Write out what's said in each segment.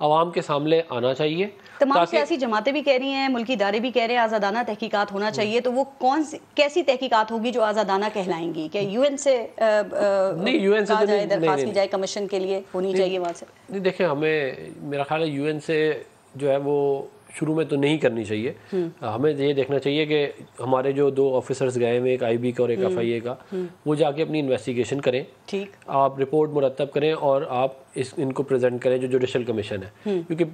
عوام کے سامنے آنا چاہیے. تمام سیاسی جماعتیں بھی کہہ رہی ہیں, ملکی ادارے بھی کہہ رہے ہیں آزادانہ تحقیقات ہونا چاہیے, تو وہ کیسی تحقیقات ہوگی جو آزادانہ کہلائیں گی؟ کہ یو این سے کہا جائے, درخواست کی جائے کمیشن کے لیے, ہونی چاہیے وہاں سے؟ نہیں دیکھیں, ہمیں میرا خیال ہے یو این سے جو ہے وہ شروع میں تو نہیں کرنی چاہیے. ہمیں یہ دیکھنا چاہیے کہ ہمارے جو 2 آفیسرز گئے ہوئے, ایک آئی بی کا اور ایک ایف آئی اے کا, وہ جا کے اپنی انویسٹیگیشن کریں, ٹھیک, آپ رپورٹ مرتب کریں اور آپ ان کو پریزنٹ کریں جو جوڈیشل کمیشن ہے, کیونکہ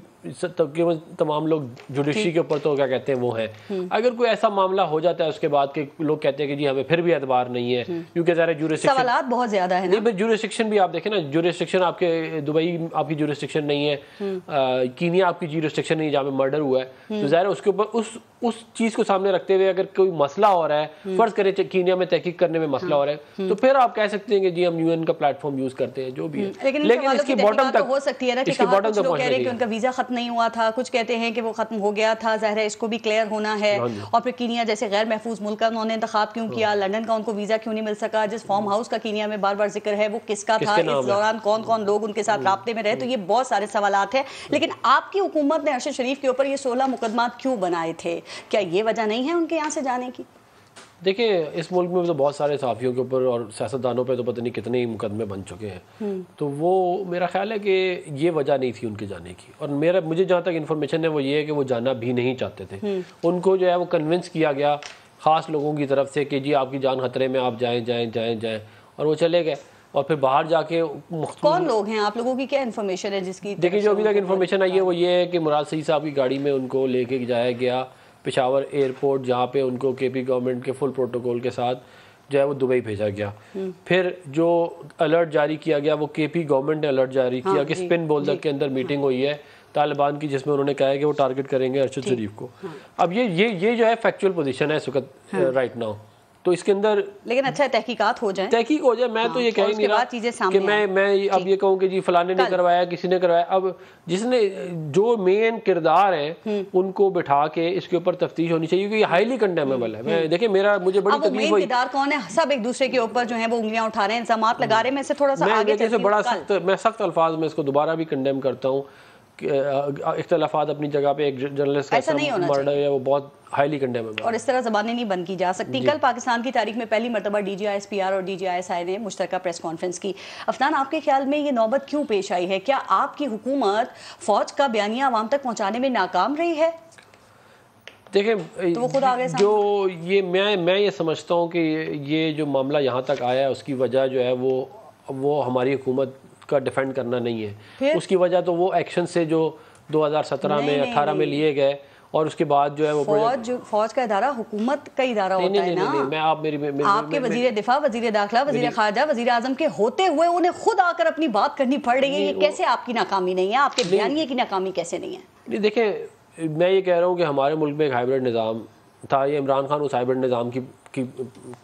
تقریباً تمام لوگ جوڈیشری کے اوپر تو کیا کہتے ہیں وہ ہیں. اگر کوئی ایسا معاملہ ہو جاتا ہے اس کے بعد کہ لوگ کہتے ہیں کہ جی ہمیں پھر بھی اعتبار نہیں ہے, کیونکہ ذرا جورسڈکشن, سوالات بہت زیادہ ہیں. نہیں, جورسڈکشن بھی آپ دیکھیں نا, جورسڈکشن آپ کے دبئی آپ کی جورسڈکشن نہیں ہے, کینیا آپ کی جورسڈکشن نہیں جہاں پہ مرڈر ہوا ہے, تو ظاہر اس کے اوپر اس چیز کو سامنے رکھتے ہوئے اگر کوئی مسئلہ ہو رہا ہے, فرض کریں کینیا میں تحقیق کرنے میں مسئلہ ہو رہا ہے, تو پھر آپ کہہ سکتے ہیں کہ جی ہم یو این کا پلیٹ فارم یوز کرتے ہیں, جو بھی ہے. لیکن اس کی باٹم تک ہو سکتی ہے نا, کہ کہاں کچھ لوگ کہہ رہے ہیں کہ ان کا ویزا ختم نہیں ہوا تھا, کچھ کہتے ہیں کہ وہ ختم ہو گیا تھا, ظاہر ہے اس کو بھی کلیئر ہونا ہے. اور پھر کینیا جیسے غیر محفوظ ملک کا انہوں نے انتخاب کیوں کیا, لندن کا ان کو ویزا کیوں نہیں مل سکا, جس فارم ہاؤس کا کینیا میں بار بار ذکر ہے وہ کس کا تھا, اس دوران کون کون لوگ ان کے ساتھ رابطے میں رہے, تو یہ بہت سارے سوالات ہیں. لیکن آپ کی حکومت نے ارشد شریف کے اوپر یہ 16 مقدمات کیوں بنائے تھے؟ کیا یہ وجہ نہیں ہے ان کے یہاں سے جانے کی؟ دیکھیں, اس ملک میں تو بہت سارے صحافیوں کے اوپر اور سیاستدانوں پہ تو پتہ نہیں کتنے مقدمے بن چکے ہیں, تو وہ میرا خیال ہے کہ یہ وجہ نہیں تھی ان کے جانے کی. اور مجھے جہاں تک انفارمیشن ہے وہ یہ ہے کہ وہ جانا بھی نہیں چاہتے تھے. ان کو جو ہے وہ کنونس کیا گیا خاص لوگوں کی طرف سے کہ جی آپ کی جان خطرے میں, آپ جائیں جائیں جائیں جائیں, اور وہ چلے گئے. اور پھر باہر جا کے کون لوگ ہیں, آپ لوگوں کی کیا انفارمیشن ہے جس کی؟ دیکھیں, جو ابھی تک انفارمیشن آئی ہے وہ یہ ہے کہ مراد سعید صاحب کی گاڑی میں ان کو لے کے جایا گیا پشاور ایئرپورٹ, جہاں پہ ان کو کے پی گورنمنٹ کے فل پروٹوکول کے ساتھ جو ہے وہ دبئی بھیجا گیا. پھر جو الرٹ جاری کیا گیا وہ کے پی گورنمنٹ نے الرٹ جاری کیا کہ اسپن بولدک کے اندر میٹنگ ہوئی ہے طالبان کی, جس میں انہوں نے کہا ہے کہ وہ ٹارگٹ کریں گے ارشد شریف کو. اب یہ جو ہے فیکچوئل پوزیشن ہے اس وقت رائٹ ناؤ, تو اس کے اندر لیکن اچھا تحقیقات ہو جائیں, تحقیق ہو جائے. میں تو یہ کہہ ہی نہیں رہا کہ میں اب یہ کہوں کہ جی فلانے نے کروایا, کسی نے کروایا. اب جس نے جو مین کردار ہیں ان کو بٹھا کے اس کے اوپر تفتیش ہونی چاہیے, کیونکہ یہ ہائیلی کنڈیمیبل ہے. دیکھیں مجھے بڑی تکلیف ہوئی, کردار کون ہے, سب ایک دوسرے کے اوپر جو ہیں وہ انگلیاں اٹھا رہے ہیں, الزامات لگا رہے ہیں. میں سے تھوڑا سا آگے چلتی ہوں, میں سخت الفاظ میں اس کو دوبارہ بھی کنڈیم کرتا ہوں. اختلافات اپنی جگہ پہ, ایک جرنلسٹ کا مرڈر ہے وہ بہت ہائیلی کنڈیمیبل, اور اس طرح زبانیں نہیں بند کی جا سکتی. کل پاکستان کی تاریخ میں پہلی مرتبہ D G I S P R اور D G I S I نے مشترکہ پریس کانفرنس کی. عفنان, آپ کے خیال میں یہ نوبت کیوں پیش آئی ہے؟ کیا آپ کی حکومت فوج کا بیانیہ عوام تک پہنچانے میں ناکام رہی ہے؟ دیکھیں, جو یہ میں یہ سمجھتا ہوں کہ یہ جو معاملہ یہاں تک آیا ہے اس کی وجہ جو ہے وہ ہماری حکومت کا ڈیفینڈ کرنا نہیں ہے. اس کی وجہ تو وہ ایکشن سے جو 2017 میں 18 میں لیے گئے, اور اس کے بعد جو ہے وہ فوج کا ادارہ حکومت کا ادارہ ہوتا ہے نا. آپ کے وزیر دفاع, وزیر داخلہ, وزیر خارجہ, وزیر اعظم کے ہوتے ہوئے انہیں خود آ کر اپنی بات کرنی پڑ رہی ہے. یہ کیسے آپ کی ناکامی نہیں ہے, آپ کے بیانیے کی ناکامی کیسے نہیں ہے؟ دیکھیں, میں یہ کہہ رہا ہوں کہ ہمارے ملک میں ایک ہائبرڈ نظام تھا, یہ عمران خان اس ہائبرڈ نظام کی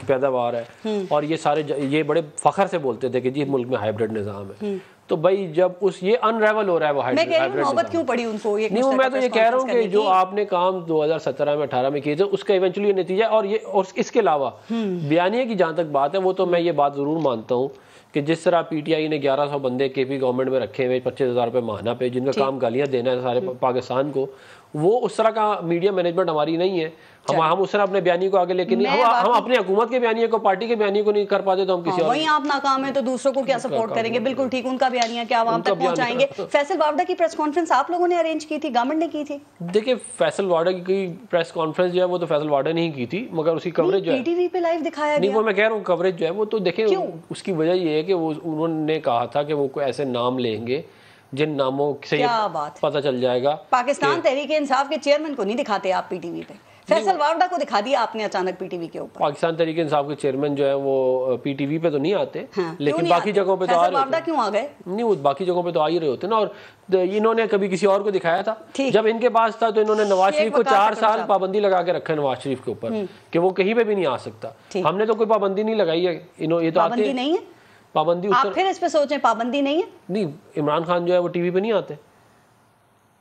پیداوار ہے, اور یہ بڑے فخر سے بولتے تھے کہ جی ملک میں ہائبرڈ نظام ہے. تو بھائی جب یہ انریول ہو رہا ہے وہ ہائبرڈ نوبت کیوں پڑی ان کو؟ نہیں, میں تو یہ کہہ رہا ہوں کہ جو آپ نے کام 2017 میں 18 میں کیے تھے اس کا ایونچولی نتیجہ, اور اس کے علاوہ بیانیے کی جہاں تک بات ہے وہ تو میں یہ بات ضرور مانتا ہوں کہ جس طرح پی ٹی آئی نے 1100 بندے کے پی گورنمنٹ میں رکھے ہوئے 25,000 روپے ماہانہ پہ, جن کا کام گالیاں دینا ہے سارے پاکستان کو, وہ اس طرح کا میڈیا مینجمنٹ ہماری نہیں ہے. ہم اس طرح اپنے بیانیے کو آگے لے کے نہیں, ہم اپنی حکومت کے بیانیے کو, پارٹی کے بیانیے کو نہیں کر پاتے تو ہم کسی اور, وہیں آپ ناکام ہیں تو دوسروں کو کیا سپورٹ کریں گے؟ بالکل ٹھیک, ان کا بیانیہ کیا عوام تک پہنچائیں گے؟ فیصل وارڈا کی پریس کانفرنس آپ لوگوں نے ارینج کی تھی, گورنمنٹ نے کی تھی؟ دیکھیں, فیصل وارڈا کی پریس کانفرنس جو ہے وہ تو فیصل وارڈا نے ہی کی تھی, مگر اس کی کوریج جو ہے پی ٹی وی پہ لائیو دکھایا گیا. نہیں, وہ میں کہہ رہا ہوں کوریج جو ہے وہ تو دیکھیں, اس کی وجہ یہ ہے کہ انہوں نے کہا تھا کہ وہ کوئی ایسے نام لیں گے جن ناموں سے پتہ چل جائے گا. پاکستان تحریک انصاف کے چیئرمین کو نہیں دکھاتے آپ پی ٹی وی پہ, فیصل وارڈا کو دکھا دیا آپ نے اچانک پی ٹی وی کے اوپر. پاکستان تحریک انصاف کے چیئرمین جو ہے وہ پی ٹی وی پہ تو نہیں آتے, لیکن باقی جگہوں پہ تو آ رہے ہوتے. فیصل وارڈا کیوں آ گئے؟ نہیں, وہ باقی جگہوں پہ تو آ ہی رہے ہوتے نا, اور انہوں نے کبھی کسی اور کو دکھایا تھا جب ان کے پاس تھا, تو انہوں نے نواز شریف کو 4 سال پابندی لگا کے رکھا ہے نواز شریف کے اوپر کہ وہ کہیں پہ بھی نہیں آ سکتا. ہم نے تو کوئی پابندی نہیں لگائی ہے, یہ تو پابندی نہیں ہے. پابندی آپ پھر اس پہ سوچیں, پابندی نہیں ہے. نہیں, عمران خان جو ہے وہ ٹی وی پہ نہیں آتے.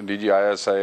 DGISI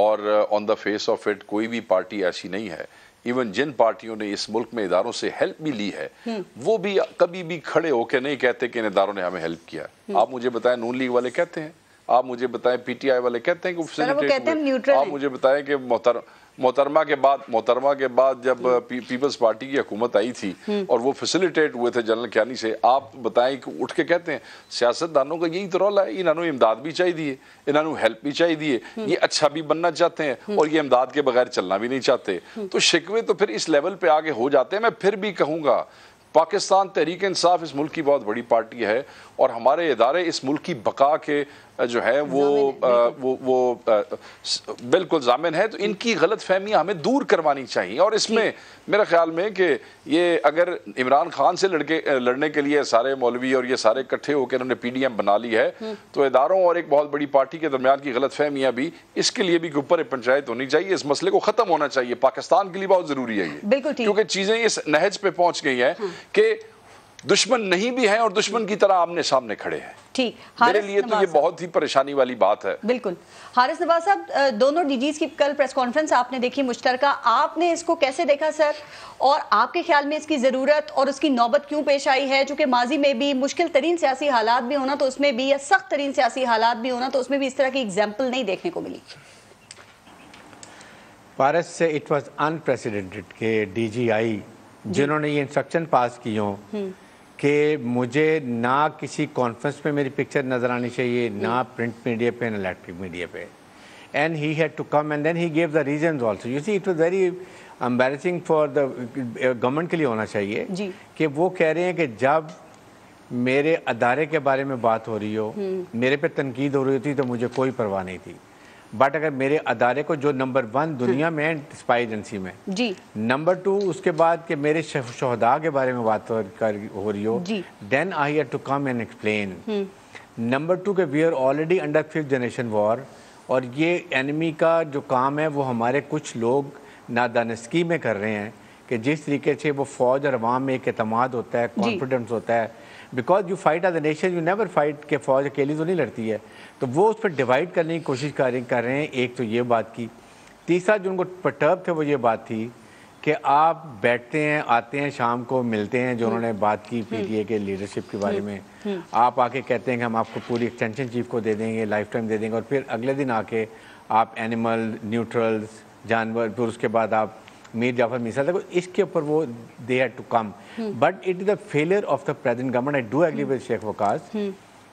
اور آن دا فیس آف اٹ کوئی بھی پارٹی ایسی نہیں ہے، ایون جن پارٹیوں نے اس ملک میں اداروں سے ہیلپ بھی لی ہے وہ بھی کبھی بھی کھڑے ہو کے نہیں کہتے کہ ان اداروں نے ہمیں ہیلپ کیا. آپ مجھے بتائیں نون لیگ والے کہتے ہیں، آپ مجھے بتائیں پی ٹی آئی والے کہتے ہیں کہ آپ مجھے بتائیں کہ محترمہ کے بعد جب پیپلز پارٹی کی حکومت آئی تھی اور وہ فیسیلیٹیٹ ہوئے تھے جنرل کیانی سے، آپ بتائیں کہ اٹھ کے کہتے ہیں سیاستدانوں کا یہی تو رول ہے، انہوں نے امداد بھی چاہیے دیے، انہوں نے ہیلپ بھی چاہیے دیے، یہ اچھا بھی بننا چاہتے ہیں اور یہ امداد کے بغیر چلنا بھی نہیں چاہتے. تو شکوے تو پھر اس لیول پہ آگے ہو جاتے ہیں. میں پھر بھی کہوں گا پاکستان تحریک انصاف اس ملک کی بہت بڑی پارٹی ہے اور ہمارے ادارے اس ملک کی بقا کے جو ہے وہ بالکل ضامن ہے. تو ان کی غلط فہمیاں ہمیں دور کروانی چاہیے. اور اس میں میرا خیال میں کہ یہ اگر عمران خان سے لڑنے کے لیے سارے مولوی اور یہ سارے اکٹھے ہو کے انہوں نے پی ڈی ایم بنا لی ہے تو اداروں اور ایک بہت بڑی پارٹی کے درمیان کی غلط فہمیاں بھی اس کے لیے بھی اوپر پنچایت ہونی چاہیے. اس مسئلے کو ختم ہونا چاہیے. پاکستان کے لیے بہت ضروری ہے یہ، کیونکہ چیزیں اس نہج پہ پہنچ گئی ہیں کہ دشمن نہیں بھی ہیں اور دشمن کی طرح آمنے سامنے کھڑے ہیں. ٹھیک، میرے لیے تو یہ بہت ہی پریشانی والی بات ہے. بالکل. حارث نواز صاحب، دونوں ڈی جیز کی کل پریس کانفرنس آپ نے دیکھی مشترکہ، آپ نے اس کو کیسے دیکھا سر؟ اور آپ کے خیال میں اس کی ضرورت اور اس کی نوبت کیوں پیش آئی ہے؟ چونکہ ماضی میں بھی مشکل ترین سیاسی حالات بھی ہونا تو اس میں بھی، یا سخت ترین سیاسی حالات بھی ہونا تو اس میں بھی اس طرح کی ایگزامپل نہیں دیکھنے کو ملی. پارس سے اٹ واز انپریسیڈنٹڈ کہ ڈی جی آئی جنہوں نے یہ انسٹرکشن پاس کی ہوں کہ مجھے نہ کسی کانفرنس میں میری پکچر نظر آنی چاہیے، نہ پرنٹ میڈیا پہ نہ الیکٹرک میڈیا پہ. And he had to come and then he gave the reasons also. You see it was very embarrassing for the government کے لیے ہونا چاہیے کہ وہ کہہ رہے ہیں کہ جب میرے ادارے کے بارے میں بات ہو رہی ہو، میرے پہ تنقید ہو رہی ہوتی تو مجھے کوئی پرواہ نہیں تھی، بٹ اگر میرے ادارے کو جو نمبر 1 دنیا میں اسپائی ایجنسی میں، نمبر 2 اس کے بعد کہ میرے شہداء کے بارے میں بات ہو رہی ہو، then I had to come and explain. Number 2 کہ we are already under 5th generation war, اور یہ اینمی کا جو کام ہے وہ ہمارے کچھ لوگ نادانستگی میں کر رہے ہیں کہ جس طریقے سے وہ فوج اور عوام میں ایک اعتماد ہوتا ہے، کانفیڈنس ہوتا ہے. Because you fight as a nation, you never fight کہ فوج اکیلی تو نہیں لڑتی ہے، تو وہ اس پہ ڈیوائڈ کرنے کی کوشش کر رہے ہیں. ایک تو یہ بات کی. تیسرا جو ان کو پرٹرب تھے وہ یہ بات تھی کہ آپ بیٹھتے ہیں، آتے ہیں، شام کو ملتے ہیں، جو انہوں نے بات کی پی ٹی اے کے لیڈرشپ کے بارے میں، آپ آ کے کہتے ہیں کہ ہم آپ کو پوری ایکسٹینشن چیف کو دے دیں گے، لائف ٹائم دے دیں گے، اور پھر اگلے دن آ کے آپ اینیمل، نیوٹرلز، جانور، پھر اس کے بعد آپ میر جعفر میسا تک، اس کے اوپر وہ they had to come. But it is a failure of the present government. I do agree with Sheikh Waqas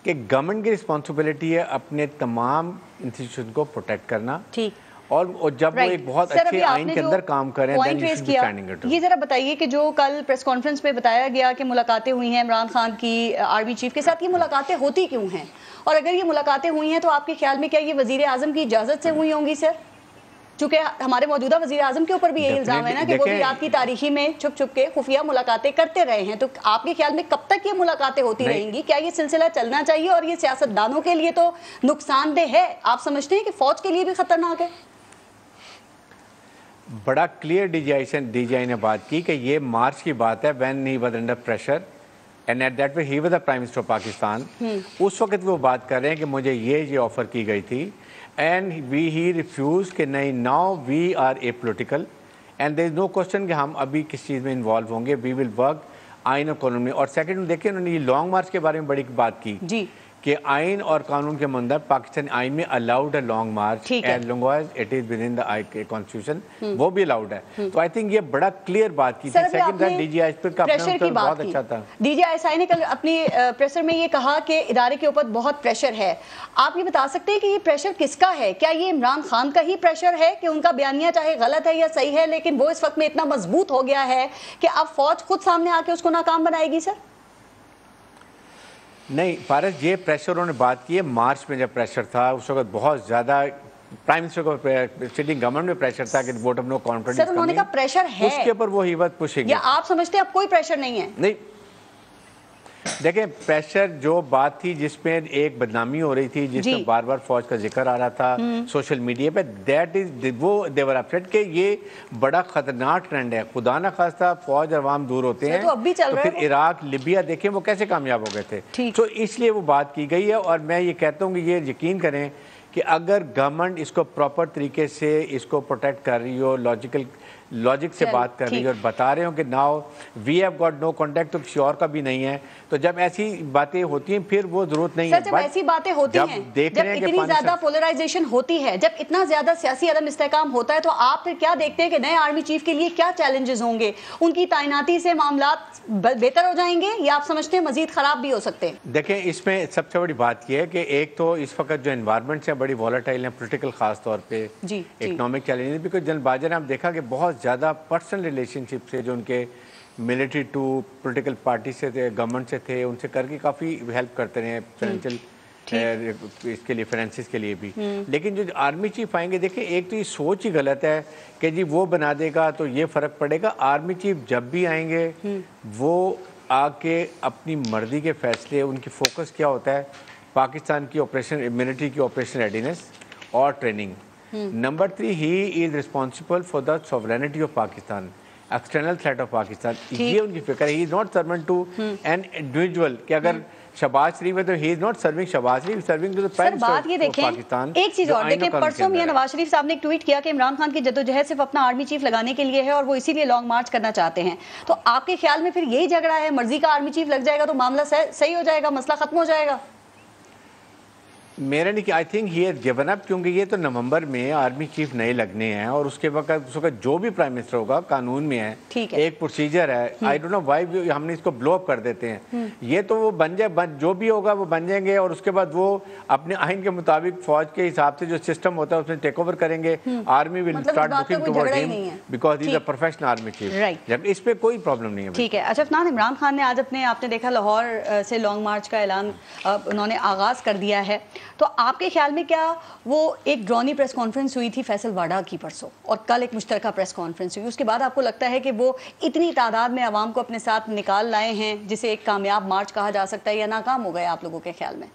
کہ گورنمنٹ کی رسپانسبلٹی ہے اپنے تمام انسٹیٹیوشن کو پروٹیکٹ کرنا، اور جب وہ ایک بہت اچھے آئین کے اندر کام کریں. یہ ذرا بتائیے کہ جو کل پریس کانفرنس میں بتایا گیا کہ ملاقاتیں ہوئی ہیں عمران خان کی آرمی چیف کے ساتھ، یہ ملاقاتیں ہوتی کیوں ہیں؟ اور اگر یہ ملاقاتیں ہوئی ہیں تو آپ کے خیال میں کیا یہ وزیر اعظم کی اجازت سے ہوئی ہوں گی سر؟ چونکہ ہمارے موجودہ وزیر اعظم کے اوپر بھی یہی الزام ہے نا کہ وہ بھی رات کی تاریخی میں چھپ چھپ کے خفیہ ملاقاتیں کرتے رہے ہیں. تو آپ کے خیال میں کب تک یہ ملاقاتیں ہوتی رہیں گی؟ کیا یہ سلسلہ چلنا چاہیے؟ اور یہ سیاستدانوں کے لیے تو نقصان دہ ہے، آپ سمجھتے ہیں کہ فوج کے لیے بھی خطرناک ہے؟ بڑا کلیئر ڈی جی آئی نے بات کی کہ یہ مارچ کی بات ہے، when he was under pressure and at that way he was the prime minister of Pakistan. اس وقت وہ بات کر رہے ہیں کہ مجھے یہ آفر کی گئی تھی اینڈ ہی ریفیوز کہ نہیں، now we are a political and there is no question کہ ہم ابھی کس چیز میں انوالو ہوں گے، وی ول ورک آئین اور قانون میں. اور سیکنڈ دیکھیں انہوں نے یہ لانگ مارچ کے بارے میں بڑی بات کی کہ آئین اور قانون کے اندر پاکستان آئین میں الاؤڈ ہے long march as long as it is with in the constitution, وہ بھی الاؤڈ ہے. تو آئی تھنک یہ بڑا کلیئر بات کی تھی. سیکنڈ ڈی جی آئی کا بہت اچھا تھا. ڈی جی آئی نے کل اپنی پریسر میں یہ کہا کہ ادارے کے اوپر بہت پریشر ہے. آپ یہ بتا سکتے ہیں کہ یہ پریشر کس کا ہے؟ کیا یہ عمران خان کا ہی پریشر ہے کہ ان کا بیانیہ چاہے غلط ہے یا صحیح ہے لیکن وہ اس وقت میں اتنا مضبوط ہو گیا ہے کہ اب فوج خود سامنے آ کے اس کو ناکام بنائے گی؟ سر نہیں فارس، یہ پریشر انہوں نے بات کی ہے مارچ میں، جب پریشر تھا اس وقت بہت زیادہ پرائم منسٹر کو سٹنگ گورنمنٹ میں پریشر تھا کہ ووٹ آف نو کانفیڈنس. سر انہوں نے کہا پریشر ہے، اس کے اوپر وہ ہی بات پوچھیں گے. یا آپ سمجھتے ہیں اب کوئی پریشر نہیں ہے؟ نہیں دیکھیں، پریشر جو بات تھی جس میں ایک بدنامی ہو رہی تھی، جس میں بار بار فوج کا ذکر آ رہا تھا سوشل میڈیا پہ، دیٹ از وہ دے ور اپسیٹ کہ یہ بڑا خطرناک ٹرینڈ ہے. خدا نہ خواستہ فوج اور عوام دور ہوتے ہیں تو پھر عراق، لیبیا دیکھیں وہ کیسے کامیاب ہو گئے تھے. تو اس لیے وہ بات کی گئی ہے. اور میں یہ کہتا ہوں کہ یہ یقین کریں کہ اگر گورنمنٹ اس کو پراپر طریقے سے اس کو پروٹیکٹ کر رہی ہو, لاجک سے بات کر رہی ہے اور بتا رہے ہوں کہ now we have got no contact, تو کسی اور کا بھی نہیں ہے, تو جب ایسی باتیں ہوتی ہیں پھر وہ ضرورت نہیں ہے. جب ایسی باتیں ہوتی ہیں, جب اتنی زیادہ پولرائزیشن ہوتی ہے, جب اتنا زیادہ سیاسی عدم استحکام ہوتا ہے, تو آپ پھر کیا دیکھتے ہیں کہ نئے آرمی چیف کے لیے کیا چیلنجز ہوں گے؟ ان کی تعیناتی سے معاملات بہتر ہو جائیں گے یا آپ سمجھتے ہیں مزید خراب بھی ہو سکتے ہیں؟ دیکھیں اس میں سب سے بڑی بات یہ ہے کہ ایک تو اس وقت جو انوائرمنٹس ہیں بڑی والٹائل ہیں, پولیٹیکل خاص طور پہ, economic challenges, because general Bajwa نے ہم دیکھا کہ بہت زیادہ پرسنل ریلیشن شپ سے جو ان کے ملٹری ٹو پولیٹیکل پارٹی سے تھے, گورنمنٹ سے تھے, ان سے کر کے کافی ہیلپ کرتے رہے فائنینشیل اس کے لیے, فائنینسز کے لیے بھی. لیکن جو آرمی چیف آئیں گے, دیکھیں ایک تو یہ سوچ ہی غلط ہے کہ جی وہ بنا دے گا تو یہ فرق پڑے گا. آرمی چیف جب بھی آئیں گے وہ آ کے اپنی مرضی کے فیصلے, ان کی فوکس کیا ہوتا ہے پاکستان کی آپریشن, ملٹری کی آپریشن ریڈینس اور training. Number 3, he is responsible for the sovereignty of Pakistan, external threat of Pakistan. یہ ان کی فکر ہے. He is not servant to an individual, کہ اگر شہباز شریف ہے تو he is not serving Shehbaz Sharif, serving to the prime minister of Pakistan. ایک چیز اور دیکھیں, پرسوں میاں نواز شریف صاحب نے ایک ٹویٹ کیا کہ عمران خان کی جدوجہد صرف اپنا آرمی چیف لگانے کے لیے ہے اور وہ اسی لیے لانگ مارچ کرنا چاہتے ہیں. تو آپ کے خیال میں پھر یہی جھگڑا ہے, مرضی کا آرمی چیف لگ جائے گا تو معاملہ صحیح ہو جائے گا, مسئلہ ختم ہو جائے گا؟ میرا نہیں کہ I think he has given up, کیونکہ یہ تو نومبر میں آرمی چیف نئے لگنے ہیں اور اس کے وقت جو بھی پرائم منسٹر ہوگا قانون میں ہے, ایک پروسیجر ہے. آئی ڈونٹ نو وائی ہم نے اس کو بلو اپ کر دیتے ہیں. یہ تو وہ بن جائے, جو بھی ہوگا وہ بن جائیں گے اور اس کے بعد وہ اپنے آئین کے مطابق فوج کے حساب سے جو سسٹم ہوتا ہے اس میں ٹیک اوور کریں گے. Army will start looking toward him because he is a professional army chief. جب اس پہ کوئی پرابلم نہیں ہے. ٹھیک ہے. اچھا عفنان, عمران خان نے آج آپ نے دیکھا لاہور سے لانگ مارچ کا اعلان انہوں نے آغاز کر دیا ہے, تو آپ کے خیال میں کیا وہ ایک ڈرونی پریس کانفرنس ہوئی تھی فیصل واڈا کی پرسوں, اور کل ایک مشترکہ پریس کانفرنس ہوئی, اس کے بعد آپ کو لگتا ہے کہ وہ اتنی تعداد میں عوام کو اپنے ساتھ نکال لائے ہیں جسے ایک کامیاب مارچ کہا جا سکتا ہے, یا ناکام ہو گئے آپ لوگوں کے خیال میں؟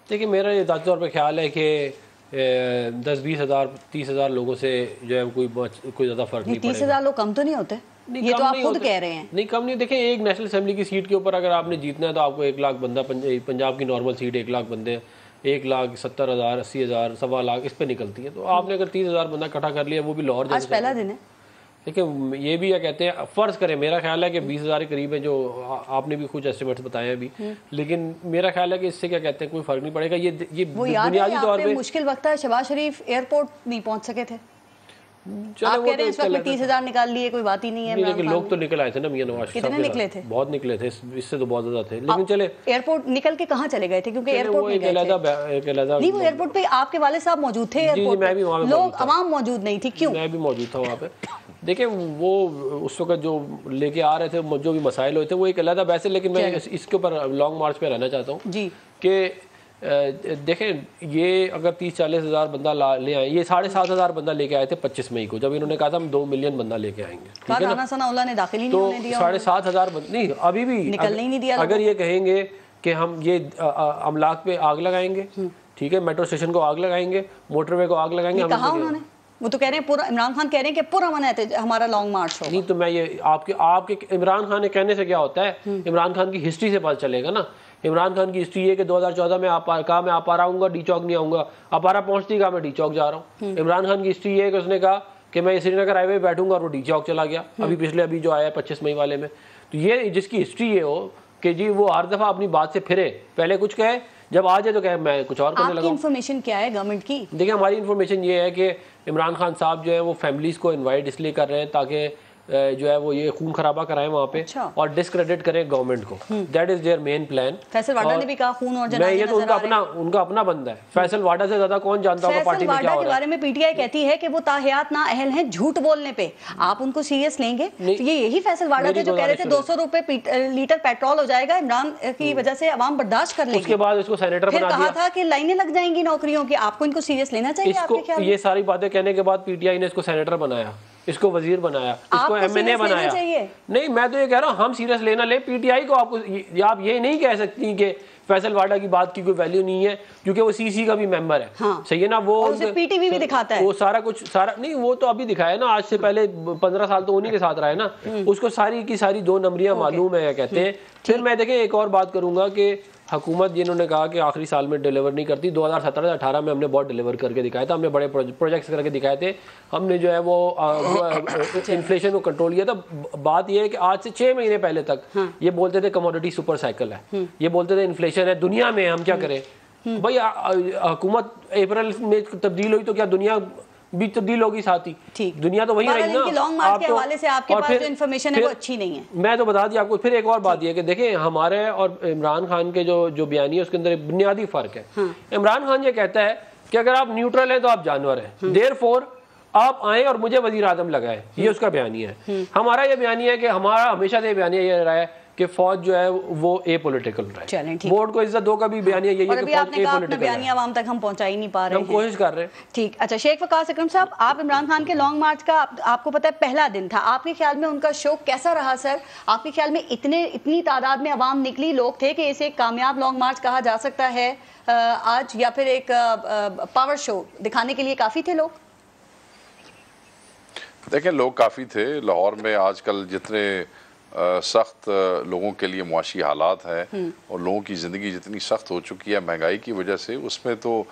دیکھیے میرا یہ ذاتی طور پہ خیال ہے کہ 10-20 ہزار 30 ہزار لوگوں سے جو ہے کوئی زیادہ فرق نہیں پڑے گا. 30 ہزار لوگ کم تو نہیں ہوتے, یہ تو آپ خود کہہ رہے ہیں. نہیں کم نہیں. دیکھیں ایک نیشنل اسمبلی کی سیٹ کے اوپر اگر آپ نے جیتنا ہے تو آپ کو 1 لاکھ بندہ, پنجاب کی نارمل سیٹ 1 لاکھ بندے 1,70,000 80,000 سوا لاکھ اس پہ نکلتی ہے. تو آپ نے اگر 30,000 بندہ اکٹھا کر لیا, وہ بھی لاہور آج پہلا دن ہے. دیکھیں یہ بھی کہتے ہیں, فرض کریں, میرا خیال ہے کہ 20,000 کے قریب ہے جو آپ نے بھی کچھ ایسٹیمیٹس بتائے ہیں ابھی, لیکن میرا خیال ہے کہ اس سے کیا کہتے ہیں کوئی فرق نہیں پڑے گا. یہ بنیادی طور پہ مشکل وقت ہے, شہباز شریف ایئرپورٹ نہیں پہنچ سکے تھے, آپ کہہ رہے ہیں اس وقت 30,000 نکال لیے, کوئی بات ہی نہیں ہے. لیکن لوگ تو نکل آئے تھے نا میاں نواز شریف. کتنے نکلے تھے؟ بہت نکلے تھے, اس سے تو بہت زیادہ تھے. لیکن چلے ایئرپورٹ نکل کے کہاں چلے گئے تھے؟ کیونکہ ایئرپورٹ نہیں گئے تھے. نہیں, وہ ایئرپورٹ پہ آپ کے والد صاحب موجود تھے, ایئرپورٹ لوگ عوام موجود نہیں تھی. کیوں؟ میں بھی موجود تھا وہاں پہ. دیکھیں وہ اس وقت جو لے کے آ رہے تھے, جو بھی مسائل ہوئے تھے وہ ایک علیحدہ بحث ہے, لیکن میں اس کے اوپر لانگ مارچ پہ رہنا چاہتا ہوں کہ دیکھیں یہ اگر 30-40 ہزار بندہ لے آئیں, یہ 7,500 بندہ لے کے آئے تھے 25 مئی کو, جب انہوں نے کہا تھا ہم 2 ملین بندہ لے کے آئیں گے. تو 7,500 نہیں, ابھی بھی نکلنے ہی نہیں دیا. اگر یہ کہیں گے کہ ہم یہ املاک پہ آگ لگائیں گے, ٹھیک ہے, میٹرو اسٹیشن کو آگ لگائیں گے, موٹر وے کو آگ لگائیں گے, کہا انہوں نے, وہ تو کہہ رہے ہیں پورا, عمران خان کہہ رہے ہیں کہ پورا من ہے ہمارا لانگ مارچ ہو. نہیں تو میں یہ آپ کے عمران خان نے کہنے سے کیا ہوتا ہے, عمران خان کی ہسٹری سے پتہ چلے گا نا. عمران خان کی ہسٹری یہ کہ 2014 میں کہا میں اپارا آؤں گا, ڈی چوک نہیں آؤں گا, اپارا پہنچتی کہا میں ڈی چوک جا رہا ہوں. عمران خان کی ہسٹری یہ ہے کہ اس نے کہا کہ میں سری نگر ہائی وے بیٹھوں گا, اور وہ ڈی چوک چلا گیا. ابھی جو آیا ہے 25 مئی والے میں, تو یہ جس کی ہسٹری یہ ہو کہ جی وہ ہر دفعہ اپنی بات سے پھرے, پہلے کچھ کہے, جب آ جائے تو کہے میں کچھ اور کرنے لگا. آپ کی انفارمیشن کیا ہے گورنمنٹ کی؟ دیکھیں ہماری انفارمیشن یہ ہے کہ عمران خان صاحب جو ہے وہ فیملیز کو انوائٹ اس لیے کر رہے ہیں تاکہ جو ہے وہ یہ خون خرابہ کرائیں وہاں پہ اور ڈسکریڈٹ کریں گورنمنٹ کو. That is their main plan. Faisal Vawda نے بھی کہا خون اور جنازے یہ تو ان کا اپنا بندہ ہے. فیصل واڈا سے زیادہ کون جانتا ہوگا پارٹی میں کیا ہو رہا ہے. فیصل واڈا کے بارے میں پی ٹی آئی کہتی ہے کہ وہ تاحیات نااہل ہیں جھوٹ بولنے پہ. آپ ان کو سیریس لیں گے؟ یہ یہی فیصل واڈا تھے جو کہہ رہے تھے 200 روپے لیٹر پیٹرول ہو جائے گا, عمران کی وجہ سے عوام برداشت کر لیں گے. اس کے بعد اس کو سینیٹر بنا دیا. کہا تھا کہ لائنیں لگ جائیں گی نوکریوں کی. آپ کو ان کو سیریس لینا چاہیے آپ کے خیال میں؟ یہ ساری باتیں کہنے کے بعد پی ٹی آئی نے اس کو سینیٹر بنایا, اس کو وزیر بنایا, اس کو ایم این اے بنایا. نہیں میں تو یہ کہہ رہا ہوں ہم سیریس لینا لیں. پی ٹی آئی کو آپ یہ نہیں کہہ سکتی کہ فیصل واڈا کی بات کی کوئی ویلیو نہیں ہے کیونکہ وہ سی سی کا بھی ممبر ہے. صحیح ہے نا, وہ پی ٹی وی بھی دکھاتا ہے, وہ سارا کچھ نہیں, وہ تو ابھی دکھایا نا, آج سے پہلے 15 سال تو انہی کے ساتھ رہا ہے نا, اس کو ساری کی ساری 2 نمبریاں معلوم ہے کہتے ہیں. پھر میں دیکھیں ایک اور بات کروں گا کہ حکومت جنہوں نے کہا کہ آخری سال میں ڈیلیور نہیں کرتی، 2017-18 میں ہم نے بہت ڈیلیور کر کے دکھایا تھا، ہم نے بڑے پروجیکٹس کر کے دکھائے تھے، ہم نے جو ہے وہ انفلیشن کو کنٹرول کیا تھا۔ بات یہ ہے کہ آج سے 6 مہینے پہلے تک یہ بولتے تھے کموڈٹی سپر سائیکل ہے، یہ بولتے تھے انفلیشن ہے دنیا میں، ہم کیا کریں بھائی؟ حکومت اپریل میں تبدیل ہوئی تو کیا دنیا بھی تبدیل ہوگی ساتھ ہی؟ دنیا تو وہی رہی نا۔ لانگ مارچ کے حوالے سے آپ کے پاس جو انفارمیشن ہے وہ اچھی نہیں ہے۔ میں تو بتا دیا آپ کو۔ پھر ایک اور بات یہ کہ دیکھیں ہمارے اور عمران خان کے جو بیانی ہے اس کے اندر ایک بنیادی فرق ہے۔ عمران خان یہ کہتا ہے کہ اگر آپ نیوٹرل ہیں تو آپ جانور ہیں، دیر فور آپ آئیں اور مجھے وزیر اعظم لگائیں، یہ اس کا بیانی ہے۔ ہمارا یہ بیانی ہے کہ ہمارا ہمیشہ سے بیانی یہ رہا ہے کہ فوج جو ہے وہ اے پولیٹیکل رہے، بورڈ کو عزت دو کا بھی بیانی ہے یہی ہے کہ فوج اے پولیٹیکل ہے۔ بیانی عوام تک ہم پہنچا ہی نہیں پا رہے ہیں، ہم کوشش کر رہے ہیں۔ ٹھیک، اچھا شیخ وقاص اکرم صاحب، آپ عمران خان کے لانگ مارچ کا آپ کو پتہ ہے پہلا دن تھا، آپ کے خیال میں ان کا شو کیسا رہا سر؟ آپ کے خیال میں اتنی تعداد میں عوام نکلی، لوگ تھے کہ اسے ایک کامیاب لانگ مارچ کہا جا سکتا ہے آج، یا پھر ایک پاور شو دکھانے کے لیے کافی تھے لوگ؟ دیکھیں لوگ کافی تھے۔ لاہور میں آج کل جتنے سخت لوگوں کے لیے معاشی حالات ہیں اور لوگوں کی زندگی جتنی سخت ہو چکی ہے مہنگائی کی وجہ سے، اس میں تو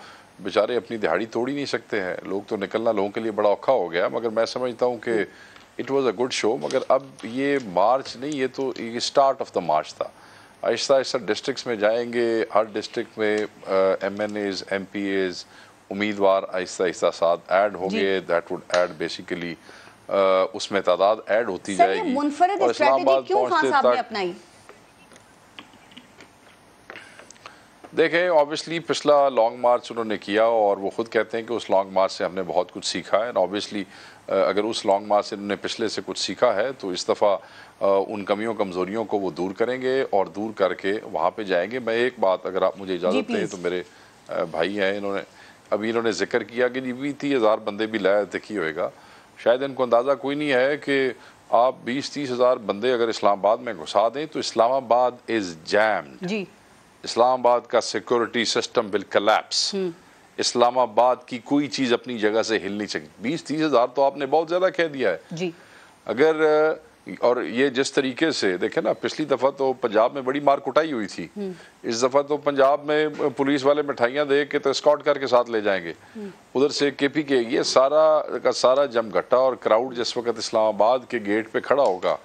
بیچارے اپنی دہاڑی توڑ ہی نہیں سکتے ہیں، لوگ تو نکلنا لوگوں کے لیے بڑا اوکھا ہو گیا۔ مگر میں سمجھتا ہوں کہ it was a good show. مگر اب یہ مارچ نہیں، یہ تو اسٹارٹ آف دا مارچ تھا۔ آہستہ آہستہ ڈسٹرکٹس میں جائیں گے، ہر ڈسٹرکٹ میں MNAs, MPAs, امیدوار آہستہ آہستہ ساتھ ایڈ ہوں گے۔ دیٹ وڈ ایڈ بیسیکلی اس میں تعداد ایڈ ہوتی جائے گی۔ منفرد اسٹریٹجی کیوں خان صاحب نے اپنائی؟ دیکھیں obviously پچھلا لانگ مارچ انہوں نے کیا اور وہ خود کہتے ہیں کہ اس لانگ مارچ سے ہم نے بہت کچھ سیکھا ہے۔ obviously اگر اس لانگ مارچ سے انہوں نے پچھلے سے کچھ سیکھا ہے تو اس دفعہ ان کمیوں کمزوریوں کو وہ دور کریں گے اور دور کر کے وہاں پہ جائیں گے۔ میں ایک بات اگر آپ مجھے اجازت دیں تو، میرے بھائی ہیں، انہوں نے ذکر کیا کہ 20-30 ہزار بندے بھی لائے دیکھی ہوئے گا، شاید ان کو اندازہ کوئی نہیں ہے کہ آپ 20-30 ہزار بندے اگر اسلام آباد میں گھسا دیں تو اسلام آباد از جیمڈ، اسلام آباد کا سیکورٹی سسٹم ول کلیپس، اسلام آباد کی کوئی چیز اپنی جگہ سے ہل نہیں سکتی۔ 20-30 ہزار تو آپ نے بہت زیادہ کہہ دیا ہے۔ اگر اور یہ جس طریقے سے دیکھیں نا، پچھلی دفعہ تو پنجاب میں بڑی مار کٹائی ہوئی تھی، اس دفعہ تو پنجاب میں پولیس والے مٹھائیاں دے کے تو اسکارٹ کر کے ساتھ لے جائیں گے، ادھر سے کے پی کے یہ سارا کا سارا جم گھٹا اور کراؤڈ جس وقت اسلام آباد کے گیٹ پہ کھڑا ہوگا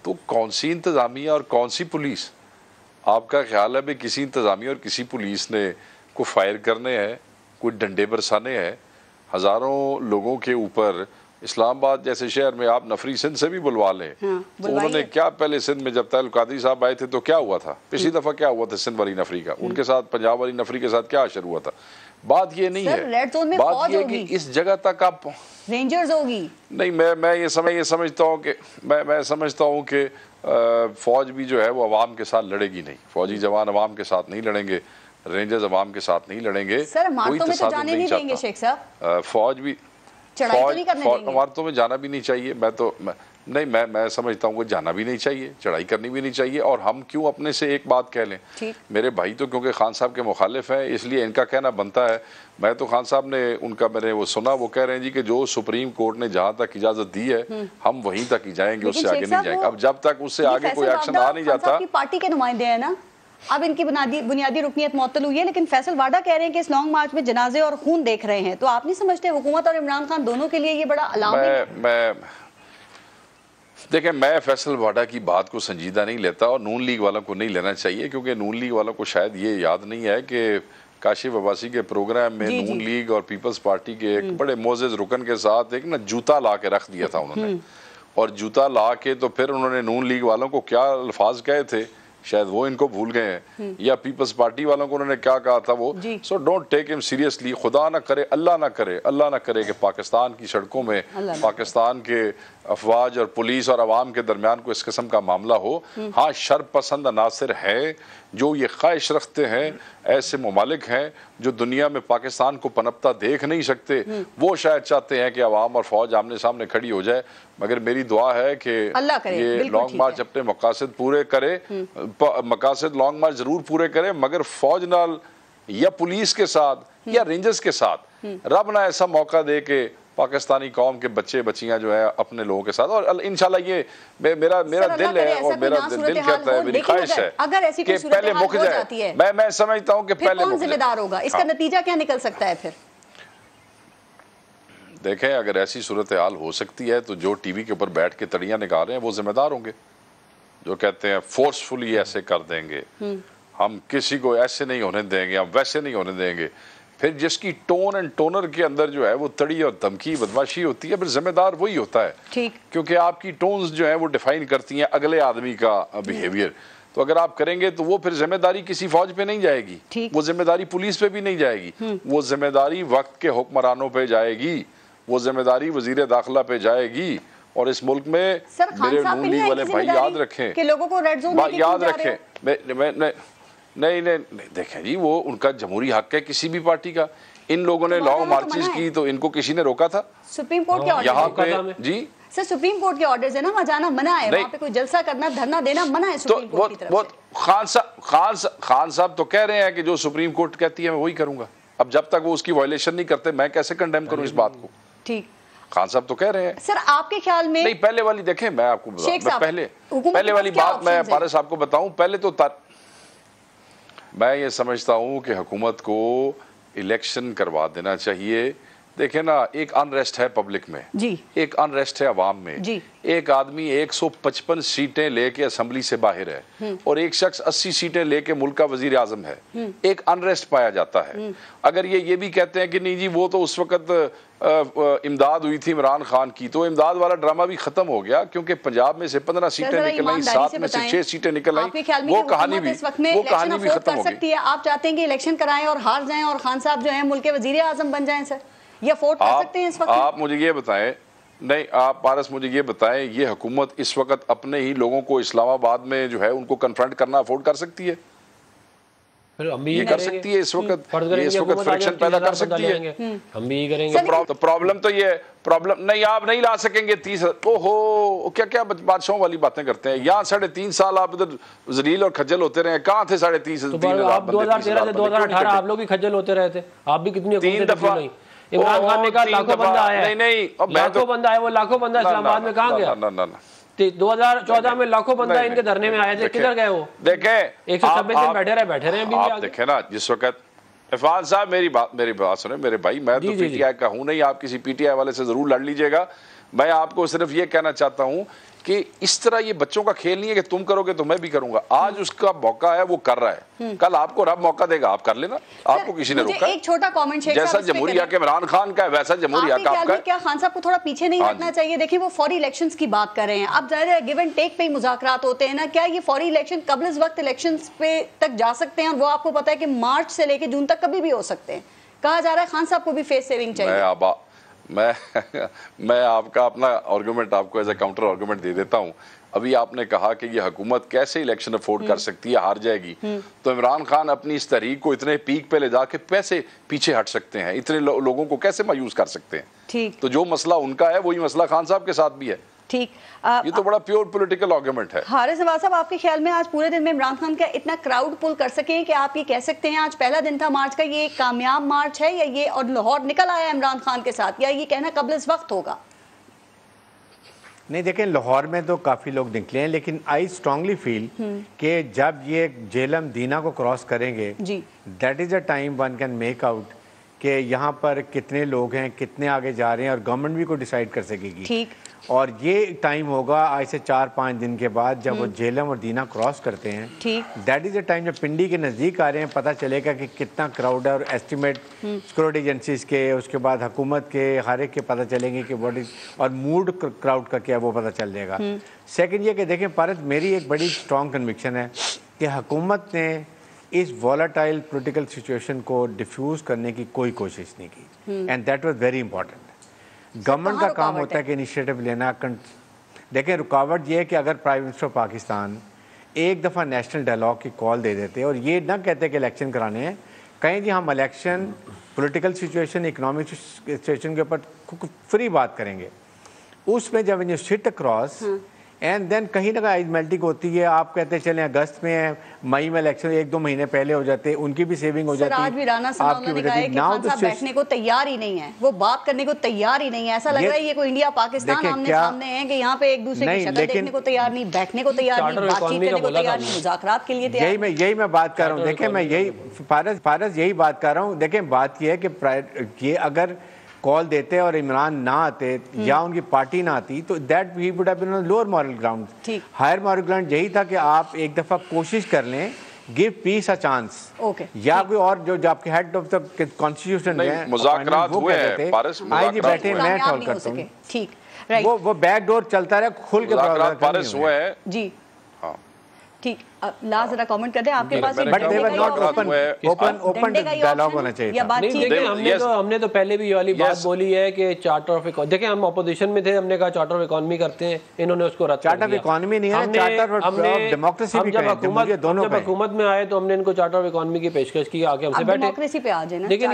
تو کون سی انتظامیہ اور کون سی پولیس؟ آپ کا خیال ہے بھی کسی انتظامیہ اور کسی پولیس نے کوئی فائر کرنے ہیں، کوئی ڈنڈے برسانے ہیں ہزاروں لوگوں کے اوپر؟ اسلام آباد جیسے شہر میں آپ نفری سندھ سے بھی بلوا لیں تو انہوں نے کیا پہلے سندھ میں جب طاہر القادری صاحب آئے تھے تو کیا ہوا تھا؟ پچھلی دفعہ کیا ہوا تھا سندھ والی نفری کا؟ ان کے ساتھ پنجاب والی نفری کے ساتھ کیا اشر ہوا تھا؟ بات یہ نہیں ہے، بات یہ ہے کہ اس جگہ تک آپ رینجرز ہوگی نہیں۔ میں یہ سمجھتا ہوں کہ میں سمجھتا ہوں کہ فوج بھی جو ہے وہ عوام کے ساتھ لڑے گی نہیں، فوجی جوان عوام کے ساتھ نہیں لڑیں گے، رینجرز عوام کے ساتھ نہیں لڑیں گے، کوئی تصادم نہیں چاہتا۔ فوج بھی عمارتوں میں جانا بھی نہیں چاہیے، میں سمجھتا ہوں کہ جانا بھی نہیں چاہیے، چڑھائی کرنی بھی نہیں چاہیے۔ اور ہم کیوں اپنے سے ایک بات کہہ لیں؟ میرے بھائی تو کیونکہ خان صاحب کے مخالف ہیں اس لیے ان کا کہنا بنتا ہے۔ میں تو خان صاحب نے میں نے وہ سنا، وہ کہہ رہے ہیں جی کہ جو سپریم کورٹ نے جہاں تک اجازت دی ہے ہم وہیں تک ہی جائیں گے، اس سے آگے نہیں جائیں گے۔ اب جب تک اس سے آگے کوئی ایکشن آ نہیں جاتا، پارٹی کے نمائندے ہیں نا، اب ان کی بنیادی رکنیت معطل ہوئی ہے، لیکن فیصل واڈا کہہ رہے ہیں کہ اس لانگ مارچ میں جنازے اور خون دیکھ رہے ہیں، تو آپ نہیں سمجھتے حکومت اور عمران خان دونوں کے لیے یہ بڑا علام ہے؟ دیکھیں میں فیصل واڈا کی بات کو سنجیدہ نہیں لیتا اور نون لیگ والوں کو نہیں لینا چاہیے، کیونکہ نون لیگ والوں کو شاید یہ یاد نہیں ہے کہ کاشف عباسی کے پروگرام میں نون لیگ اور پیپلز پارٹی کے ایک بڑے معزز رکن کے ساتھ ایک جوتا لا کے رکھ دیا تھا انہوں نے، اور جوتا لا کے تو پھر انہوں نے نون لیگ والوں کو کیا الفاظ کہے تھے شاید وہ ان کو بھول گئے ہیں، یا پیپلز پارٹی والوں کو انہوں نے کیا کہا تھا وہ۔ سو ڈونٹ ٹیک ہم سیریسلی، خدا نہ کرے، اللہ نہ کرے کہ پاکستان کی سڑکوں میں پاکستان کے افواج اور پولیس اور عوام کے درمیان کو اس قسم کا معاملہ ہو۔ ہاں شر پسند عناصر ہیں جو یہ خواہش رکھتے ہیں، ایسے ممالک ہیں جو دنیا میں پاکستان کو پنپتا دیکھ نہیں سکتے، وہ شاید چاہتے ہیں کہ عوام اور فوج آمنے سامنے کھڑی ہو جائے۔ مگر میری دعا ہے کہ یہ لانگ مارچ اپنے مقاصد پورے کرے، مقاصد لانگ مارچ ضرور پورے کرے، مگر فوج نال یا پولیس کے ساتھ یا رینجرز کے ساتھ رب نہ ایسا موقع دے کہ پاکستانی قوم کے بچے بچیاں جو ہیں اپنے لوگوں کے ساتھ، اور انشاءاللہ یہ میرا دل ہے اور میرا دل کہتا ہے، میری خواہش ہے کہ پہلے مک جائے. میں سمجھتا ہوں کہ پہلے کون ذمہ دار ہوگا، اس کا نتیجہ کیا نکل سکتا ہے پھر؟ دیکھیں اگر ایسی صورتحال ہو سکتی ہے تو جو ٹی وی کے اوپر بیٹھ کے تڑیاں نکال رہے ہیں وہ ذمہ دار ہوں گے، جو کہتے ہیں فورسفلی ایسے کر دیں گے، ہم کسی کو ایسے نہیں ہونے دیں گے، ہم ویسے نہیں ہونے دیں گے. پھر جس کی ٹون اینڈ ٹونر کے اندر جو ہے وہ تڑی اور دھمکی بدماشی ہوتی ہے، پھر ذمہ دار وہی ہوتا ہے، کیونکہ آپ کی ٹونز جو ہیں وہ ڈیفائن کرتی ہیں اگلے آدمی کا بیہیویئر. تو اگر آپ کریں گے تو وہ پھر ذمہ داری کسی فوج پہ نہیں جائے گی، وہ ذمہ داری پولیس پہ بھی نہیں جائے گی، وہ ذمہ داری وقت کے حکمرانوں پہ جائے گی، وہ ذمہ داری وزیر داخلہ پہ جائے گی. اور اس ملک میں میرے نون لیگ والے بھائی یاد رکھیں، یاد رکھیں، نہیں دیکھیں جی، وہ ان کا جمہوری حق ہے کسی بھی پارٹی کا. ان لوگوں نے لانگ مارچز کی تو ان کو کسی نے روکا تھا؟ سپریم کورٹ کے یہاں پہ جی سر سپریم کورٹ کے آرڈرز ہیں نا، وہاں جانا منع ہے، وہاں پہ کوئی جلسہ کرنا دھرنا دینا منع ہے سپریم کورٹ کی طرف سے. خان صاحب تو کہہ رہے ہیں کہ جو سپریم کورٹ کہتی ہے میں وہی کروں گا. اب جب تک وہ اس کی وائلیشن نہیں کرتے میں کیسے کنڈیم کروں اس بات کو؟ ٹھیک، خان صاحب تو کہہ رہے ہیں. سر آپ کے خیال میں نہیں، پہلے والی دیکھیں، میں آپ کو پہلے والی بات میں پارس صاحب کو بتاؤں. پہلے تو میں یہ سمجھتا ہوں کہ حکومت کو الیکشن کروا دینا چاہیے. دیکھیں نا، ایک انریسٹ ہے پبلک میں، ایک انریسٹ ہے عوام میں. ایک آدمی 155 سیٹیں لے کے اسمبلی سے باہر ہے اور ایک شخص 80 سیٹیں لے کے ملک کا وزیر اعظم ہے. ایک انریسٹ پایا جاتا ہے. اگر یہ بھی کہتے ہیں کہ نہیں جی وہ تو اس وقت امداد ہوئی تھی عمران خان کی، تو امداد والا ڈرامہ بھی ختم ہو گیا، کیونکہ پنجاب میں سے 15 سیٹیں نکل آئیں، 7 میں سے 6 سیٹیں نکل آئیں. وہ کہانی بھی ختم ہو گئی. آپ چاہتے ہیں کہ الیکشن کرائیں اور ہار جائیں اور خان صاحب جو ہیں ملک کے وزیر اعظم بن جائیں؟ سر یہ افورڈ کر سکتے ہیں اس وقت؟ آپ مجھے یہ بتائیں، نہیں آپ پارس مجھے یہ بتائیں، یہ حکومت اس وقت اپنے ہی لوگوں کو اسلام آباد میں جو ہے ان کو کنفرنٹ کرنا افورڈ کر سکتی ہے؟ یہ کر سکتی ہے اس وقت، یہ اس وقت فریکشن پیدا کر سکتی ہے. ہم بھی یہ کریں گے. تو پرابلم تو یہ ہے، پرابلم نہیں، آپ نہیں لا سکیں گے 30. اوہو کیا بادشاہوں والی باتیں کرتے ہیں. یہاں 3.5 سال آپ ادھر ذلیل اور کھجل ہوتے رہے، کہاں تھے 3.5 آپ 2013 سے 2018 آپ لوگ بھی کھجل ہوتے رہے تھے. آپ بھی کتنی 3 دفعہ عمران خان نے کہا لاکھوں بندہ آیا ہے، لاکھوں بندہ آیا، وہ لاکھوں بندہ اسلام آباد میں کہاں گیا؟ 2014 میں لاکھوں بندہ ان کے دھرنے میں آئے تھے، کدھر گئے وہ؟ دیکھیں 126 دن بیٹھے رہے. آپ دیکھیں نا، جس وقت عرفان صاحب میری بات سنیں میرے بھائی، میں تو پی ٹی آئی کا ہوں نہیں، آپ کسی پی ٹی آئی والے سے ضرور لڑ لیجئے گا. میں آپ کو صرف یہ کہنا چاہتا ہوں کہ اس طرح یہ بچوں کا کھیل نہیں ہے کہ تم کرو گے تو میں بھی کروں گا. آج اس کا موقع ہے، وہ کر رہا ہے، کل آپ کو رب موقع دے گا، آپ کر لینا. آپ کو کسی نے روکا ہے؟ ایک چھوٹا کامنٹ جیسا جمہوریہ کے عمران خان کا ہے ویسا جمہوریہ کا آپ کا ہے. کیا خان صاحب کو تھوڑا پیچھے نہیں ہٹنا چاہیے؟ دیکھیں وہ فوری الیکشنز کی بات کر رہے ہیں، اب ظاہر ہے گیو اینڈ ٹیک پہ ہی مذاکرات ہوتے ہیں نا. کیا یہ فوری الیکشن قبل از وقت الیکشنز پہ تک جا سکتے ہیں؟ اور وہ آپ کو پتا ہے کہ مارچ سے لے کے جون تک کبھی بھی ہو سکتے ہیں. کہا جا رہا ہے خان صاحب کو بھی فیس سیونگ چاہیے. میں آپ کا اپنا آرگومنٹ آپ کو ایز اے کاؤنٹر آرگومنٹ دے دیتا ہوں. ابھی آپ نے کہا کہ یہ حکومت کیسے الیکشن افورڈ کر سکتی ہے، ہار جائے گی. تو عمران خان اپنی اس تحریک کو اتنے پیک پہ لے جا کے کیسے پیچھے ہٹ سکتے ہیں؟ اتنے لوگوں کو کیسے مایوس کر سکتے ہیں؟ ٹھیک، تو جو مسئلہ ان کا ہے وہی مسئلہ خان صاحب کے ساتھ بھی ہے. ٹھیک، یہ تو بڑا پیور پولیٹیکل آرگومنٹ ہے. حارث نواز صاحب، آپ کے خیال میں آج پورے دن میں عمران خان کا اتنا کراؤڈ پل کر سکیں کہ آپ یہ کہہ سکتے ہیں آج پہلا دن تھا مارچ کا، یہ ایک کامیاب مارچ ہے، یا یہ اور لاہور نکل آیا عمران خان کے ساتھ، یا یہ کہنا قبل از وقت ہوگا؟ نہیں دیکھیں، لاہور میں تو کافی لوگ نکلے ہیں، لیکن آئی اسٹرانگلی فیل کہ جب یہ جیلم دینا کو کراس کریں گے، that is a time one can make out کہ یہاں پر کتنے لوگ ہیں، کتنے آگے جا رہے ہیں، اور گورنمنٹ بھی کو ڈیسائیڈ کر سکے گی. اور یہ ٹائم ہوگا آج سے 4-5 دن کے بعد جب وہ جیلم اور دینا کراس کرتے ہیں. دیٹ از اے ٹائم جب پنڈی کے نزدیک آ رہے ہیں، پتہ چلے گا کہ کتنا کراؤڈ ہے، اور ایسٹیمیٹ سیکورٹی ایجنسیز کے، اس کے بعد حکومت کے، ہر ایک کے پتہ چلیں گے کہ واٹ از، اور موڈ کراؤڈ کا کیا وہ پتہ چل جائے گا. سیکنڈ یہ کہ دیکھیں پارس، میری ایک بڑی اسٹرانگ کنوکشن ہے کہ حکومت نے اس والیٹائل پولیٹیکل سچویشن کو ڈیفیوز کرنے کی کوئی کوشش نہیں کی، and that was very important. Government کا کام ہوتا ہے کہ انیشیٹو لینا. دیکھیں رکاوٹ یہ ہے کہ اگر پرائم منسٹر پاکستان ایک دفعہ نیشنل ڈائلاگ کی کال دے دیتے اور یہ نہ کہتے کہ الیکشن کرانے ہیں، کہیں جی ہم election, political situation, economic situation کے اوپر فری بات کریں گے، اس میں جب یہ سٹ اکراس اینڈ دین کہیں نہ کہیں میلٹنگ ہوتی ہے. آپ کہتے چلیں اگست میں ہے, مئی میں الیکشن 1-2 مہینے پہلے ہو جاتے, ان کی بھی سیونگ ہو جاتی ہے. آج بھی رانا ثنا انہوں نے کہا ہے کہ خان صاحب بیٹھنے کو تیار ہی نہیں ہے, وہ بات کرنے کو تیار ہی نہیں ہے. ایسا لگ رہا ہے یہ کوئی انڈیا پاکستان آمنے سامنے ہیں کہ یہاں پہ ایک دوسرے کی شکل دیکھنے کو تیار نہیں, بیٹھنے کو تیار نہیں, بات چیت کرنے کو تیار نہیں, مذاکرات کے لیے تیار. یہی میں بات کر رہا ہوں. دیکھیں میں یہی فارس یہی بات کر رہا ہوں. دیکھیں بات یہ ہے کہ یہ اگر کال دیتے اور عمران نہ آتے یا ان کی پارٹی نہ آتی تو that he would have been on lower moral ground. Higher moral ground یہی تھا کہ آپ ایک دفعہ کوشش کر لیں, گیو پیس اے چانس, یا کوئی اور جو آپ کے ہیڈ آف دا کانسٹیٹیوشن ہے مذاکرات ہوئے ہیں پارس, بیٹھے میں کال کرتا ہوں. ٹھیک, وہ بیک ڈور چلتا رہا, کھل کے مذاکرات پارس ہوئے ہیں. جی ٹھیک, لا ذرا کامنٹ کر دیں آپ کے پاس. اوپن ڈائلاگ ہونا چاہیے. ہم نے تو پہلے بھی یہ والی بات بولی ہے کہ چارٹر آف اکانومی, دیکھیں ہم اپوزیشن میں تھے, ہم نے کہا چارٹر آف اکانومی کرتے ہیں, انہوں نے اس کو رد کر دیا. چارٹر آف اکانومی نہیں ہے, چارٹر آف ڈیموکریسی بھی کہیں, جب حکومت میں آئے تو ہم نے ان کو چارٹر آف اکانومی کی پیشکش کی, آگے ہم سے بیٹھے. ڈیموکریسی پہ آ جائیں نا, دیکھیں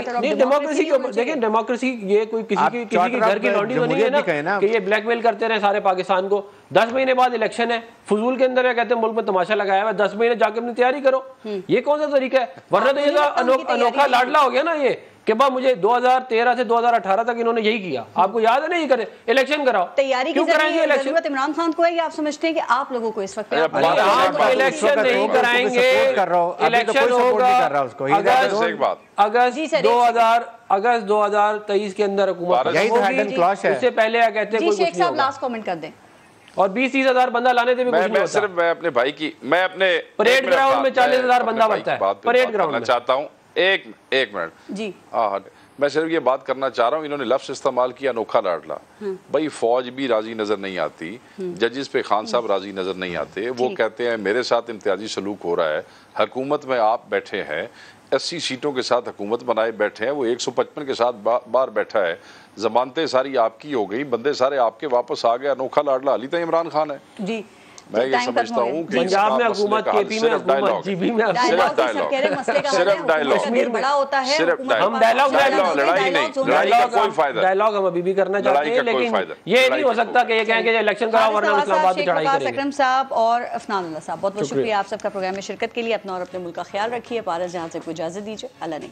ڈیموکریسی یہ کوئی کسی کے گھر کی لانڈی تو نہیں ہے نا کہ یہ بلیک میل کرتے رہے سارے پاکستان کو. 10 مہینے بعد الیکشن ہے, فضول کے اندر ہے, کہتے ہیں ملک میں تماشا لگایا ہوا ہے, 10 مہینے جا کے اپنی تیاری کرو. یہ کون سا طریقہ ہے؟ ورنہ تو یہ انوکھا لاڈلا ہو گیا نا یہ کہ با مجھے 2013 سے 2018 تک انہوں نے یہی کیا. آپ کو یاد ہے نا, یہ کرے الیکشن کراؤ. تیاری کی ضرورت عمران خان کو ہے یا آپ سمجھتے ہیں کہ آپ لوگوں کو اس وقت الیکشن نہیں کرائیں گے؟ الیکشن ہوگا اگست 2023 کے اندر حکومت. اس سے پہلے کہتے ہیں شیخ صاحب لاسٹ کامنٹ کر دیں. اور 20-30 ہزار بندہ لانے سے بھی کچھ نہیں ہوتا. صرف میں اپنے بھائی کی, میں اپنے پریڈ گراؤنڈ میں 40,000 بندہ بنتا ہے پریڈ گراؤنڈ میں. چاہتا ہوں ایک منٹ جی, میں صرف یہ بات کرنا چاہ رہا ہوں, انہوں نے لفظ استعمال کیا انوکھا لاڈلا. بھائی فوج بھی راضی نظر نہیں آتی, ججز پہ خان صاحب راضی نظر نہیں آتے, وہ کہتے ہیں میرے ساتھ امتیازی سلوک ہو رہا ہے. حکومت میں آپ بیٹھے ہیں, 80 سیٹوں کے ساتھ حکومت بنائے بیٹھے ہیں, وہ 155 کے ساتھ باہر بیٹھا ہے, ضمانتیں ساری آپ کی ہو گئی, بندے سارے آپ کے واپس آ گئے. انوکھا لاڈلا علی تو عمران خان ہے. جی میں یہ سمجھتا ہوں کہ پنجاب میں حکومت, کے پی میں حکومت, جی بی میں صرف ڈائلاگ ہم ابھی بھی کرنا چاہتے ہیں, لیکن یہ نہیں ہو سکتا کہ یہ کہیں کہ الیکشن کراؤ ورنہ اسلام آباد میں چڑھائی کریں گے. اکرم صاحب اور افنان اللہ صاحب, بہت بہت شکریہ آپ سب کا پروگرام میں شرکت کے لیے. اپنا اور اپنے ملک کا خیال رکھیے. پارس جہاں سے کوئی اجازت دیجیے. اللہ نے